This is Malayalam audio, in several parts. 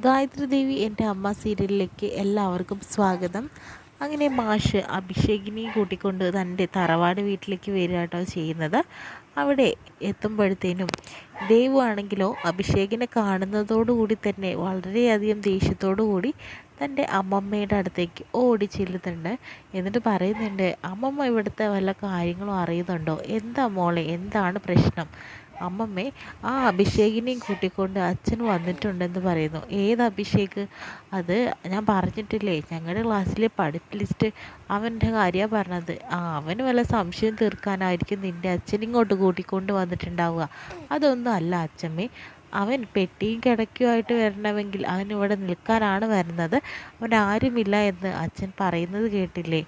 ഗായത്രി ദേവി എൻ്റെ അമ്മ സീരിയലിലേക്ക് എല്ലാവർക്കും സ്വാഗതം. അങ്ങനെ മാഷ് അഭിഷേകിനെയും കൂട്ടിക്കൊണ്ട് തൻ്റെ തറവാട് വീട്ടിലേക്ക് വരികയാട്ടോ ചെയ്യുന്നത്. അവിടെ എത്തുമ്പോഴത്തേനും ദേവു ആണെങ്കിലോ അഭിഷേകിനെ കാണുന്നതോടുകൂടി തന്നെ വളരെയധികം ദേഷ്യത്തോടു കൂടി തൻ്റെ അമ്മമ്മയുടെ അടുത്തേക്ക് ഓടി ചെല്ലുന്നുണ്ട്. എന്നിട്ട് പറയുന്നുണ്ട്, അമ്മമ്മ ഇവിടുത്തെ വല്ല കാര്യങ്ങളും അറിയുന്നുണ്ടോ? എന്താ മോളെ, എന്താണ് പ്രശ്നം? അമ്മമ്മേ, ആ അഭിഷേകിനെയും കൂട്ടിക്കൊണ്ട് അച്ഛൻ വന്നിട്ടുണ്ടെന്ന് പറയുന്നു. ഏത് അഭിഷേക്? അത് ഞാൻ പറഞ്ഞിട്ടില്ലേ, ഞങ്ങളുടെ ക്ലാസ്സിലെ പഠിപ്പ് ലിസ്റ്റ് അവൻ്റെ കാര്യമാണ് പറഞ്ഞത്. അവന് വല്ല സംശയം തീർക്കാനായിരിക്കും നിൻ്റെ അച്ഛൻ ഇങ്ങോട്ട് കൂട്ടിക്കൊണ്ട് വന്നിട്ടുണ്ടാവുക. അതൊന്നും അല്ല അച്ഛമ്മേ. അവൻ പെട്ടിയും കിടക്കുമായിട്ട് വരണമെങ്കിൽ അവൻ ഇവിടെ നിൽക്കാനാണ് വരുന്നത്. അവൻ ആരുമില്ല എന്ന് അച്ഛൻ പറയുന്നത് കേട്ടില്ലേ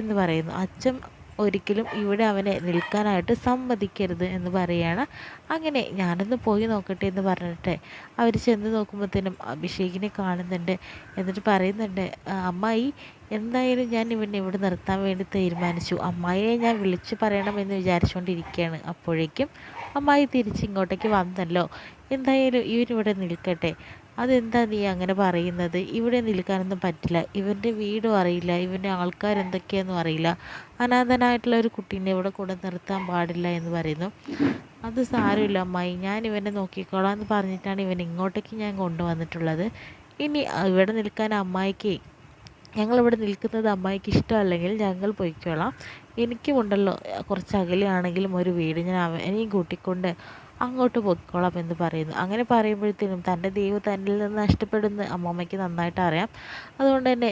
എന്ന് പറയുന്നു. അച്ഛൻ ഒരിക്കലും ഇവിടെ അവനെ നിൽക്കാനായിട്ട് സമ്മതിക്കരുത് എന്ന് പറയുകയാണ്. അങ്ങനെ ഞാനൊന്ന് പോയി നോക്കട്ടെ എന്ന് പറഞ്ഞിട്ട് അവർ ചെന്ന് നോക്കുമ്പോഴത്തേനും അഭിഷേകിനെ കാണുന്നുണ്ട്. എന്നിട്ട് പറയുന്നുണ്ട്, അമ്മായി, എന്തായാലും ഞാൻ ഇവനെ ഇവിടെ നിർത്താൻ വേണ്ടി തീരുമാനിച്ചു. അമ്മായിയെ ഞാൻ വിളിച്ചു പറയണമെന്ന് വിചാരിച്ചുകൊണ്ടിരിക്കുകയാണ്. അപ്പോഴേക്കും അമ്മായി തിരിച്ചിങ്ങോട്ടേക്ക് വന്നല്ലോ. എന്തായാലും ഇവനിവിടെ നിൽക്കട്ടെ. അതെന്താ നീ അങ്ങനെ പറയുന്നത്? ഇവിടെ നിൽക്കാനൊന്നും പറ്റില്ല. ഇവൻ്റെ വീടും അറിയില്ല, ഇവൻ്റെ ആൾക്കാരെന്തൊക്കെയാണെന്നും അറിയില്ല. അനാഥനായിട്ടുള്ള ഒരു കുട്ടീനെ ഇവിടെ കൂടെ നിർത്താൻ പാടില്ല എന്ന് പറയുന്നു. അത് സാരമില്ല അമ്മായി, ഞാൻ ഇവനെ നോക്കിക്കോളാം എന്ന് പറഞ്ഞിട്ടാണ് ഇവൻ ഇങ്ങോട്ടേക്ക് ഞാൻ കൊണ്ടുവന്നിട്ടുള്ളത്. ഇനി ഇവിടെ നിൽക്കാൻ അമ്മായിക്ക്, ഞങ്ങളിവിടെ നിൽക്കുന്നത് അമ്മായിക്ക് ഇഷ്ടമല്ലെങ്കിൽ ഞങ്ങൾ പൊയ്ക്കോളാം. എനിക്കുമുണ്ടല്ലോ കുറച്ച് അകലെയാണെങ്കിലും ഒരു വീട്, ഞാൻ അവനെയും കൂട്ടിക്കൊണ്ട് അങ്ങോട്ട് പൊയ്ക്കോളാം എന്ന് പറയുന്നു. അങ്ങനെ പറയുമ്പോഴത്തേനും തൻ്റെ ദൈവം തന്നിൽ നിന്ന് നഷ്ടപ്പെടുന്ന അമ്മമ്മയ്ക്ക് നന്നായിട്ട് അറിയാം. അതുകൊണ്ട് തന്നെ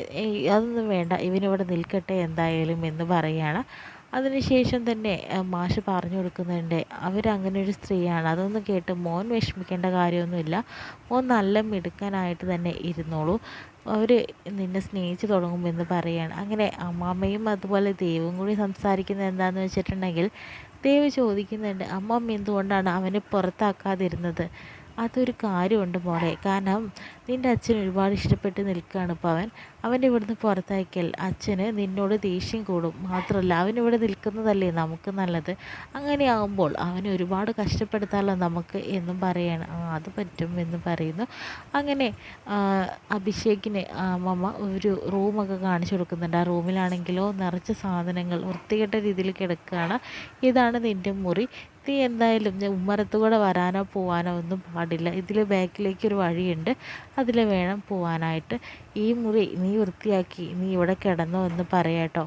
അതൊന്നും വേണ്ട, ഇവനിവിടെ നിൽക്കട്ടെ എന്തായാലും എന്ന് പറയുകയാണ്. അതിനുശേഷം തന്നെ മാഷ് പറഞ്ഞു കൊടുക്കുന്നുണ്ട്, അവരങ്ങനെ ഒരു സ്ത്രീയാണ്. അതൊന്നും കേട്ട് മോൻ വിഷമിക്കേണ്ട കാര്യമൊന്നുമില്ല. മോൻ നല്ല മിടുക്കാനായിട്ട് തന്നെ ഇരുന്നോളൂ. അവർ നിന്നെ സ്നേഹിച്ച് തുടങ്ങുമെന്ന് പറയുകയാണ്. അങ്ങനെ അമ്മാമ്മയും അതുപോലെ ദൈവവും കൂടി സംസാരിക്കുന്നത് എന്താണെന്ന് വെച്ചിട്ടുണ്ടെങ്കിൽ, ദേവ് ചോദിക്കുന്നുണ്ട്, അമ്മമ്മ എന്തുകൊണ്ടാണ് അവനെ പുറത്താക്കാതിരുന്നത്? അതൊരു കാര്യമുണ്ട് മോളെ. കാരണം നിൻ്റെ അച്ഛൻ ഒരുപാട് ഇഷ്ടപ്പെട്ട് നിൽക്കുകയാണ്. ഇപ്പോൾ അവൻ്റെ ഇവിടുന്ന് പുറത്താക്കിയാൽ അച്ഛന് നിന്നോട് ദേഷ്യം കൂടും. മാത്രമല്ല അവനിവിടെ നിൽക്കുന്നതല്ലേ നമുക്ക് നല്ലത്. അങ്ങനെയാകുമ്പോൾ അവനെ ഒരുപാട് കഷ്ടപ്പെടുത്താമല്ലോ നമുക്ക് എന്നും പറയാണ്. അത് പറ്റും എന്ന് പറയുന്നു. അങ്ങനെ അഭിഷേകിന് അമ്മമ്മ ഒരു റൂമൊക്കെ കാണിച്ചു കൊടുക്കുന്നുണ്ട്. ആ റൂമിലാണെങ്കിലോ നിറച്ച് സാധനങ്ങൾ വൃത്തികെട്ട രീതിയിൽ കിടക്കുകയാണ്. ഇതാണ് നിൻ്റെ മുറി. നീ എന്തായാലും ഉമ്മറത്തുകൂടെ വരാനോ പോവാനോ ഒന്നും പാടില്ല. ഇതിൽ ബാക്കിലേക്ക് ഒരു വഴിയുണ്ട്, അതിൽ വേണം പോവാനായിട്ട്. ഈ മുറി നീ വൃത്തിയാക്കി നീ ഇവിടെ കിടന്നോ എന്ന് പറയാട്ടോ.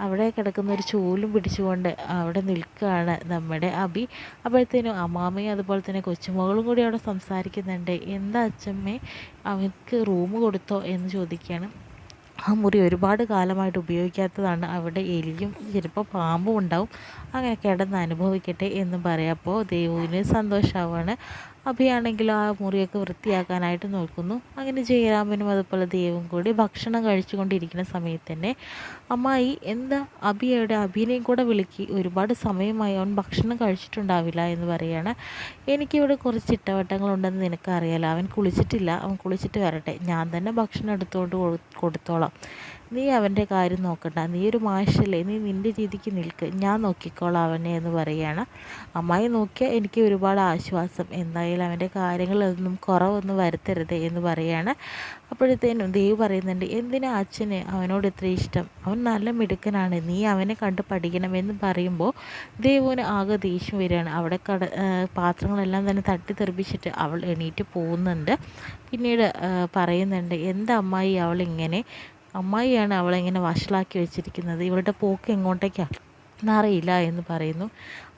അവിടെ കിടക്കുന്ന ഒരു ചൂലും പിടിച്ചുകൊണ്ട് അവിടെ നിൽക്കുകയാണ് നമ്മുടെ അബി. അപ്പോഴത്തേനും അമ്മാമ്മയും അതുപോലെ തന്നെ കൊച്ചുമകളും കൂടി അവിടെ സംസാരിക്കുന്നുണ്ട്. എന്താ അച്ഛമ്മേ, അവർക്ക് റൂം കൊടുത്തോ എന്ന് ചോദിക്കുകയാണ്. ആ മുറി ഒരുപാട് കാലമായിട്ട് ഉപയോഗിക്കാത്തതാണ്. അവിടെ എലിയും ചിലപ്പോൾ പാമ്പും ഉണ്ടാവും. അങ്ങനെ കിടന്ന് അനുഭവിക്കട്ടെ എന്നും പറയാം. അപ്പോൾ ദേവുവിന് സന്തോഷമാവാണ്. അഭിയാണെങ്കിൽ ആ മുറിയൊക്കെ വൃത്തിയാക്കാനായിട്ട് നോക്കുന്നു. അങ്ങനെ ജയരാമനും അതുപോലെ ദേവും കൂടി ഭക്ഷണം കഴിച്ചുകൊണ്ടിരിക്കുന്ന സമയത്ത് തന്നെ, അമ്മായി എന്താ അഭിയുടെ അഭിനെയും കൂടെ വിളിക്കി, ഒരുപാട് സമയമായി അവൻ ഭക്ഷണം കഴിച്ചിട്ടുണ്ടാവില്ല എന്ന് പറയുകയാണ്. എനിക്കിവിടെ കുറച്ച് ചിട്ടവട്ടങ്ങളുണ്ടെന്ന് നിനക്കറിയാലോ. അവൻ കുളിച്ചിട്ടില്ല, അവൻ കുളിച്ചിട്ട് വരട്ടെ, ഞാൻ തന്നെ ഭക്ഷണം എടുത്തുകൊണ്ട് കൊടുത്തോളാം. നീ അവൻ്റെ കാര്യം നോക്കണ്ട, നീ ഒരു മാഷല്ലേ, നീ നിൻ്റെ രീതിക്ക് നിൽക്ക്, ഞാൻ നോക്കിക്കോളാം അവനെ എന്ന് പറയുകയാണ്. അമ്മായി നോക്കിയാൽ എനിക്ക് ഒരുപാട് ആശ്വാസം. എന്തായാലും അവൻ്റെ കാര്യങ്ങളൊന്നും കുറവൊന്നും വരുത്തരുത് എന്ന് പറയുകയാണ്. അപ്പോഴത്തേനും ദേവ് പറയുന്നുണ്ട്, എന്തിനാ അച്ഛന് അവനോട് ഇത്ര ഇഷ്ടം? അവൻ നല്ല മിടുക്കനാണ്, നീ അവനെ കണ്ട് പഠിക്കണമെന്ന് പറയുമ്പോൾ ദേവുവിന് ആകെ ദേഷ്യം വരികയാണ്. അവിടെ പാത്രങ്ങളെല്ലാം തന്നെ തട്ടിത്തെറിപ്പിച്ചിട്ട് അവൾ എണീറ്റ് പോകുന്നുണ്ട്. പിന്നീട് പറയുന്നുണ്ട്, എന്താ അമ്മായി അവളിങ്ങനെ, അമ്മായിയാണ് അവളെങ്ങനെ വഷളാക്കി വെച്ചിരിക്കുന്നത്, ഇവളുടെ പോക്ക് എങ്ങോട്ടേക്കാണ് എന്നറിയില്ല എന്ന് പറയുന്നു.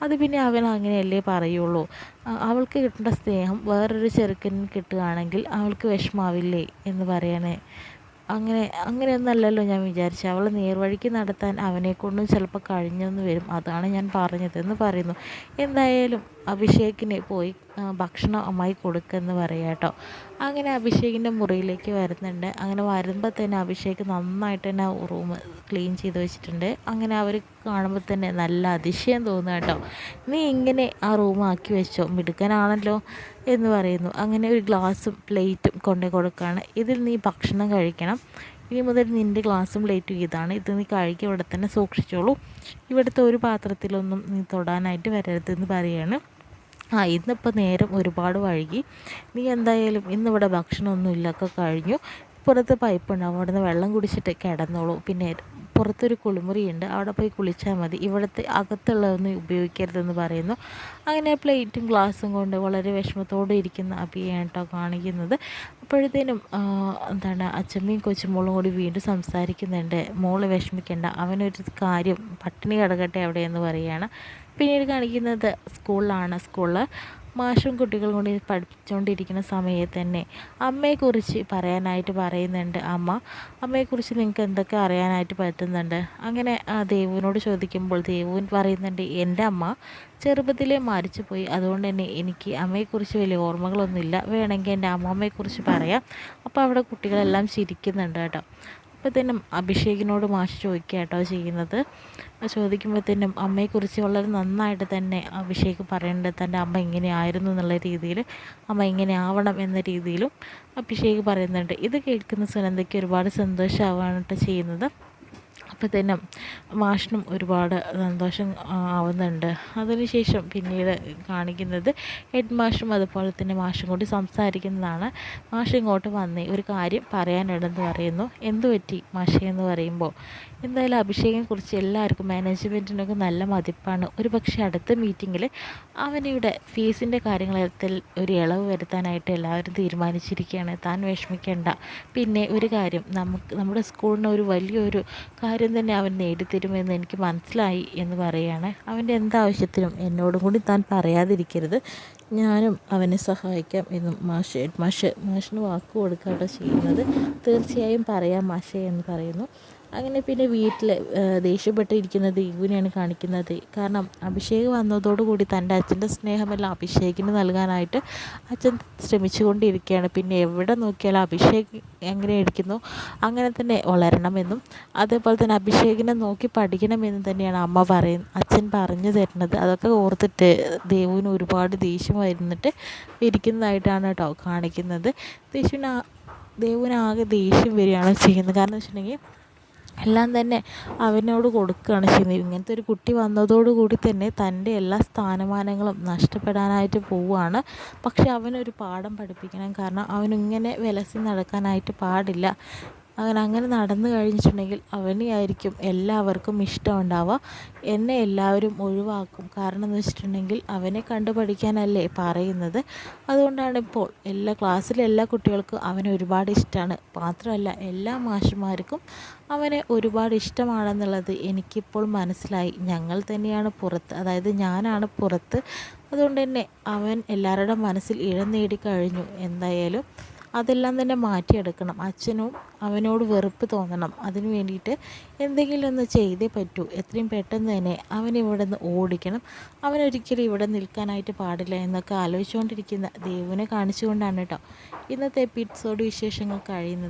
അത് പിന്നെ അവൻ അങ്ങനെയല്ലേ പറയുള്ളൂ. അവൾക്ക് കിട്ടേണ്ട സ്നേഹം വേറൊരു ചെറുക്കന് കിട്ടുകയാണെങ്കിൽ അവൾക്ക് വിഷമാവില്ലേ എന്ന് പറയണേ. അങ്ങനെയൊന്നല്ലല്ലോ ഞാൻ വിചാരിച്ചത്. അവളെ നേർവഴിക്ക് നടത്താൻ അവനെക്കൊണ്ടും ചിലപ്പോൾ കഴിഞ്ഞെന്ന് വരും, അതാണ് ഞാൻ പറഞ്ഞതെന്ന് പറയുന്നു. എന്തായാലും അഭിഷേകിന് പോയി ഭക്ഷണം അമ്മായി കൊടുക്കുമെന്ന് പറയാം കേട്ടോ. അങ്ങനെ അഭിഷേകിൻ്റെ മുറിയിലേക്ക് വരുന്നുണ്ട്. അങ്ങനെ വരുമ്പോൾ തന്നെ അഭിഷേക് നന്നായിട്ട് തന്നെ റൂം ക്ലീൻ ചെയ്ത് വെച്ചിട്ടുണ്ട്. അങ്ങനെ അവർ കാണുമ്പോൾ തന്നെ നല്ല അതിശയം തോന്നുക കേട്ടോ. നീ ഇങ്ങനെ ആ റൂം ആക്കി വെച്ചോ, മിടുക്കനാണല്ലോ എന്ന് പറയുന്നു. അങ്ങനെ ഒരു ഗ്ലാസും പ്ലേറ്റും കൊണ്ടു കൊടുക്കുകയാണ്. ഇതിൽ നീ ഭക്ഷണം കഴിക്കണം. ഇനി മുതൽ നിൻ്റെ ഗ്ലാസും പ്ലേറ്റും ഇതാണ്, ഇത് നീ കഴിക്കുക, ഇവിടെ തന്നെ സൂക്ഷിച്ചോളൂ. ഇവിടുത്തെ ഒരു പാത്രത്തിലൊന്നും നീ തൊടാനായിട്ട് വരരുതെന്ന് പറയുകയാണ്. ഇന്നിപ്പോൾ നേരം ഒരുപാട് വൈകി, നീ എന്തായാലും ഇന്നിവിടെ ഭക്ഷണമൊന്നും ഇല്ലൊക്കെ കഴിഞ്ഞു, പുറത്ത് പൈപ്പുണ്ടാവും, അവിടെ നിന്ന് വെള്ളം കുടിച്ചിട്ട് കിടന്നോളൂ, പിന്നെ പുറത്തൊരു കുളിമുറിയുണ്ട്, അവിടെ പോയി കുളിച്ചാൽ മതി, ഇവിടുത്തെ അകത്തുള്ളതൊന്നും ഉപയോഗിക്കരുതെന്ന് പറയുന്നു. അങ്ങനെ പ്ലേറ്റും ഗ്ലാസും കൊണ്ട് വളരെ വിഷമത്തോടെ ഇരിക്കുന്ന അബിയാണ് കേട്ടോ കാണിക്കുന്നത്. അപ്പോഴത്തേനും അച്ചമ്മയും കൊച്ചുമോളും കൂടി വീണ്ടും സംസാരിക്കുന്നുണ്ട്. മോള് വിഷമിക്കേണ്ട, അവനൊരു കാര്യം പട്ടിണി കിടക്കട്ടെ അവിടെയെന്ന് പറയുകയാണ്. പിന്നീട് കാണിക്കുന്നത് സ്കൂളിൽ മാഷും കുട്ടികളും കൂടി പഠിച്ചുകൊണ്ടിരിക്കുന്ന സമയത്ത് തന്നെ അമ്മയെക്കുറിച്ച് പറയാനായിട്ട് പറയുന്നുണ്ട്. അമ്മയെക്കുറിച്ച് നിങ്ങൾക്ക് എന്തൊക്കെ അറിയാനായിട്ട് പറ്റുന്നുണ്ട്? അങ്ങനെ ദേവുവിനോട് ചോദിക്കുമ്പോൾ ദേവുവിൻ പറയുന്നുണ്ട്, എൻ്റെ അമ്മ ചെറുപ്പത്തിലേ മരിച്ചു പോയി, അതുകൊണ്ട് തന്നെ എനിക്ക് അമ്മയെക്കുറിച്ച് വലിയ ഓർമ്മകളൊന്നുമില്ല, വേണമെങ്കിൽ എൻ്റെ അമ്മമ്മയെക്കുറിച്ച് പറയാം. അപ്പോൾ അവിടെ കുട്ടികളെല്ലാം ചിരിക്കുന്നുണ്ട് കേട്ടോ. അപ്പോഴത്തേനും അഭിഷേകിനോട് മാഷ് ചോദിക്കുക കേട്ടോ ചെയ്യുന്നത്. ചോദിക്കുമ്പോഴത്തേനും അമ്മയെക്കുറിച്ച് വളരെ നന്നായിട്ട് തന്നെ അഭിഷേക് പറയേണ്ടത്, തൻ്റെ അമ്മ ഇങ്ങനെയായിരുന്നു എന്നുള്ള രീതിയിൽ, അമ്മ ഇങ്ങനെ ആവണം എന്ന രീതിയിലും അഭിഷേക് പറയുന്നുണ്ട്. ഇത് കേൾക്കുന്ന സുനന്ദയ്ക്ക് ഒരുപാട് സന്തോഷമാവാണ് കേട്ടോ ചെയ്യുന്നത്. അപ്പോഴത്തേനും മാഷിനും ഒരുപാട് സന്തോഷം ആവുന്നുണ്ട്. അതിനുശേഷം പിന്നീട് കാണിക്കുന്നത് ഹെഡ് മാഷും അതുപോലെ തന്നെ മാഷും കൂടി സംസാരിക്കുന്നതാണ്. മാഷ് ഇങ്ങോട്ട് വന്നേ, ഒരു കാര്യം പറയാനുണ്ടെന്ന് പറയുന്നു. എന്തു പറ്റി മാഷേ എന്ന് പറയുമ്പോൾ, എന്തായാലും അഭിഷേകിനെക്കുറിച്ച് എല്ലാവർക്കും മാനേജ്മെൻറ്റിനൊക്കെ നല്ല മതിപ്പാണ്. ഒരു പക്ഷേ അടുത്ത മീറ്റിങ്ങിൽ അവനിവിടെ ഫീസിൻ്റെ കാര്യത്തിൽ ഒരു ഇളവ് വരുത്താനായിട്ട് എല്ലാവരും തീരുമാനിച്ചിരിക്കുകയാണ്. താൻ വിഷമിക്കേണ്ട. പിന്നെ ഒരു കാര്യം, നമ്മുടെ സ്കൂളിന് ഒരു വലിയൊരു കാര്യം തന്നെ അവൻ നേടിത്തരുമെന്ന് എനിക്ക് മനസ്സിലായി എന്ന് പറയുകയാണ്. അവൻ്റെ എന്താവശ്യത്തിനും എന്നോടും കൂടി താൻ പറയാതിരിക്കരുത്, ഞാനും അവനെ സഹായിക്കാം എന്നും മാഷിന് വാക്ക് കൊടുക്കുകയാണ് ചെയ്യുന്നത്. തീർച്ചയായും പറയാം മാഷേ എന്ന് പറയുന്നു. അങ്ങനെ പിന്നെ വീട്ടിൽ ദേഷ്യപ്പെട്ടിരിക്കുന്ന ദേവുവിനെയാണ് കാണിക്കുന്നത്. കാരണം അഭിഷേക് വന്നതോടുകൂടി തൻ്റെ അച്ഛൻ്റെ സ്നേഹമെല്ലാം അഭിഷേകിന് നൽകാനായിട്ട് അച്ഛൻ ശ്രമിച്ചുകൊണ്ടിരിക്കുകയാണ്. പിന്നെ എവിടെ നോക്കിയാലും അഭിഷേക് എങ്ങനെ ഇരിക്കുന്നു അങ്ങനെ തന്നെ വളരണമെന്നും അതേപോലെ തന്നെ അഭിഷേകിനെ നോക്കി പഠിക്കണമെന്നും തന്നെയാണ് അച്ഛൻ പറഞ്ഞു തരുന്നത്. അതൊക്കെ ഓർത്തിട്ട് ദേവുവിന് ഒരുപാട് ദേഷ്യം വരുന്നിട്ട് ഇരിക്കുന്നതായിട്ടാണ് കേട്ടോ കാണിക്കുന്നത്. ദേവുവിന് ആകെ ദേഷ്യം വരികയാണ് ചെയ്യുന്നത്. കാരണം എന്ന് വെച്ചിട്ടുണ്ടെങ്കിൽ എല്ലാം തന്നെ അവനോട് കൊടുക്കുകയാണ് ചെയ്യുന്നത്. ഇങ്ങനത്തെ ഒരു കുട്ടി വന്നതോടുകൂടി തന്നെ തൻ്റെ എല്ലാ സ്ഥാനമാനങ്ങളും നഷ്ടപ്പെടാനായിട്ട് പോവുകയാണ്. പക്ഷെ അവനൊരു പാഠം പഠിപ്പിക്കണം. കാരണം അവനിങ്ങനെ വിലസി നടക്കാനായിട്ട് പാടില്ല. അങ്ങനെ നടന്നു കഴിഞ്ഞിട്ടുണ്ടെങ്കിൽ അവനെയായിരിക്കും എല്ലാവർക്കും ഇഷ്ടമുണ്ടാവുക. എന്നെ എല്ലാവരും ഒഴിവാക്കും. കാരണം എന്ന് വെച്ചിട്ടുണ്ടെങ്കിൽ അവനെ കണ്ടു പഠിക്കാനല്ലേ പറയുന്നത്. അതുകൊണ്ടാണ് ഇപ്പോൾ ക്ലാസ്സിലെ എല്ലാ കുട്ടികൾക്കും അവനെ ഒരുപാട് ഇഷ്ടമാണ്. മാത്രമല്ല എല്ലാ മാഷുമാർക്കും അവനെ ഒരുപാട് ഇഷ്ടമാണെന്നുള്ളത് എനിക്കിപ്പോൾ മനസ്സിലായി. ഞങ്ങൾ തന്നെയാണ് പുറത്ത്, അതായത് ഞാനാണ് പുറത്ത്. അതുകൊണ്ട് തന്നെ അവൻ എല്ലാവരുടെ മനസ്സിൽ ഇടം നേടിക്കഴിഞ്ഞു. എന്തായാലും അതെല്ലാം തന്നെ മാറ്റിയെടുക്കണം. അച്ഛനും അവനോട് വെറുപ്പ് തോന്നണം. അതിന് വേണ്ടിയിട്ട് എന്തെങ്കിലും ഒന്ന് ചെയ്തേ പറ്റൂ. എത്രയും പെട്ടെന്ന് തന്നെ അവനിവിടെ നിന്ന് ഓടിക്കണം. അവനൊരിക്കലും ഇവിടെ നിൽക്കാനായിട്ട് പാടില്ല എന്നൊക്കെ ആലോചിച്ചുകൊണ്ടിരിക്കുന്ന ദേവുവിനെ കാണിച്ചുകൊണ്ടാണ് കേട്ടോ ഇന്നത്തെ എപ്പിസോഡ് വിശേഷങ്ങൾ കഴിയുന്നത്.